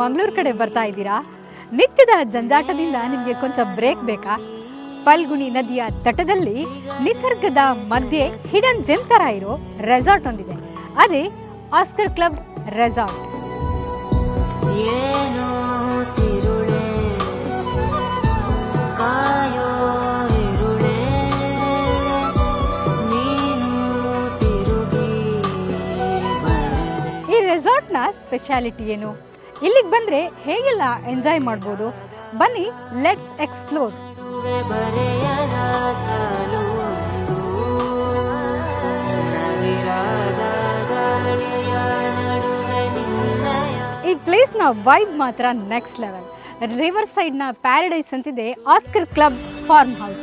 ಮಂಗಳೂರು ಕಡೆ ಬರ್ತಾ ಇದ್ದೀರಾ? ನಿತ್ಯದ ಜಂಜಾಟದಿಂದ ನಿಮಗೆ ಕೊಂಚ ಬ್ರೇಕ್ ಬೇಕಾ? ಫಲ್ಗುಣಿ ನದಿಯ ತಟದಲ್ಲಿ ನಿಸರ್ಗದ ಮಧ್ಯೆ ಹಿಡನ್ ಜೆಮ್ ತರ ಇರೋ ರೆಸಾರ್ಟ್ ಒಂದಿದೆ. ಅದೇ ಆಸ್ಕರ್ ಕ್ಲಬ್ ರೆಸಾರ್ಟ್. ಈ ರೆಸಾರ್ಟ್ನ ಸ್ಪೆಷಾಲಿಟಿ ಏನು? ಇಲ್ಲಿಗೆ ಬಂದರೆ ಹೇಗೆಲ್ಲ ಎಂಜಾಯ್ ಮಾಡ್ಬೋದು? ಬನ್ನಿ, ಲೆಟ್ಸ್ ಎಕ್ಸ್ಪ್ಲೋರ್. ಈ ಪ್ಲೇಸ್ನ ವೈಬ್ ಮಾತ್ರ ನೆಕ್ಸ್ಟ್ ಲೆವೆಲ್. ರಿವರ್ ಸೈಡ್ನ ಪ್ಯಾರಡೈಸ್ ಅಂತಿದೆ Oscar club farm house.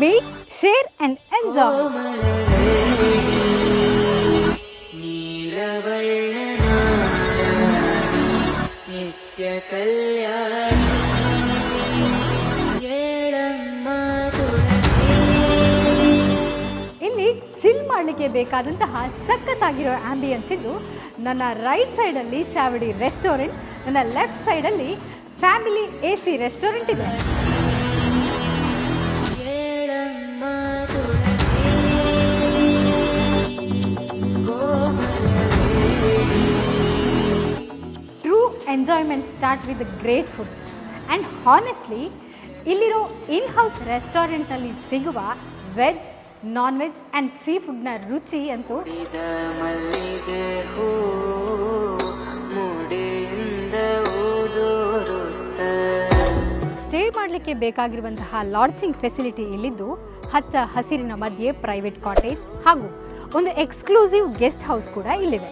Meet, share and enjoy. ಇಲ್ಲಿ ಚಿಲ್ ಮಾಡಲಿಕ್ಕೆ ಬೇಕಾದಂತಹ ಸಖತ್ತಾಗಿರೋ ಆಂಬಿಯನ್ಸ್ ಇದ್ದು, ನನ್ನ ರೈಟ್ ಸೈಡಲ್ಲಿ ಚಾವಡಿ ರೆಸ್ಟೋರೆಂಟ್, ನನ್ನ ಲೆಫ್ಟ್ ಸೈಡಲ್ಲಿ ಫ್ಯಾಮಿಲಿ AC ರೆಸ್ಟೋರೆಂಟ್ ಇದೆ. True enjoyment start with great food and honestly ಇಲ್ಲಿರೋ ಇನ್ ಹೌಸ್ ರೆಸ್ಟೋರೆಂಟ್ನಲ್ಲಿ ಸಿಗುವ veg, non veg and sea ಫುಡ್ನ ರುಚಿ ಅಂತೂ ಸ್ಟೇ ಮಾಡಲಿಕ್ಕೆ ಬೇಕಾಗಿರುವಂತಹ ಲಾಡ್ಜಿಂಗ್ ಫೆಸಿಲಿಟಿ ಇಲ್ಲಿದ್ದು, ಹಚ್ಚ ಹಸಿರಿನ ಮಧ್ಯೆ ಪ್ರೈವೇಟ್ ಕಾಟೇಜ್ ಹಾಗೂ ಒಂದು ಎಕ್ಸ್ಕ್ಲೂಸಿವ್ ಗೆಸ್ಟ್ ಹೌಸ್ ಕೂಡ ಇಲ್ಲಿದೆ.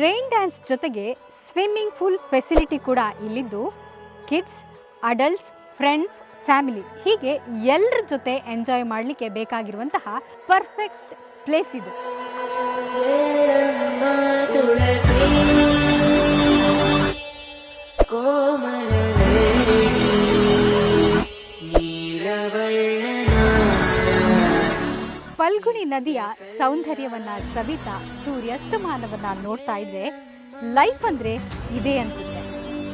ರೈನ್ ಡ್ಯಾನ್ಸ್ ಜೊತೆಗೆ ಸ್ವಿಮ್ಮಿಂಗ್ ಪೂಲ್ ಫೆಸಿಲಿಟಿ ಕೂಡ ಇಲ್ಲಿದ್ದು, ಕಿಡ್ಸ್, ಅಡಲ್ಟ್ಸ್, ಫ್ರೆಂಡ್ಸ್, ಫ್ಯಾಮಿಲಿ ಹೀಗೆ ಎಲ್ಲರ ಜೊತೆ ಎಂಜಾಯ್ ಮಾಡಲಿಕ್ಕೆ ಬೇಕಾಗಿರುವಂತಹ ಪರ್ಫೆಕ್ಟ್ ಪ್ಲೇಸ್ ಇದು. ಫಲ್ಗುಣಿ ನದಿಯ ಸೌಂದರ್ಯವನ್ನ ಸವಿತಾ ಸೂರ್ಯಾಸ್ತಮಾನವನ್ನ ನೋಡ್ತಾ ಇದ್ರೆ ಲೈಫ್ ಅಂದ್ರೆ ಇದೇ ಅನ್ಸುತ್ತೆ.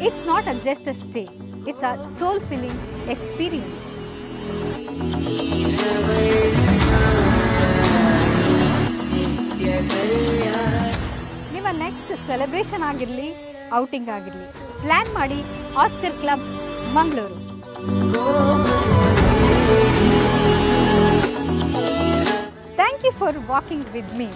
It's not a just a stay, it's a soul filling experience. ನಿಮ್ಮ ನೆಕ್ಸ್ಟ್ ಸೆಲೆಬ್ರೇಷನ್ ಆಗಿರಲಿ, ಔಟಿಂಗ್ ಆಗಿರಲಿ, ಪ್ಲಾನ್ ಮಾಡಿ Oscar club Mangaluru. Thank you for walking with me.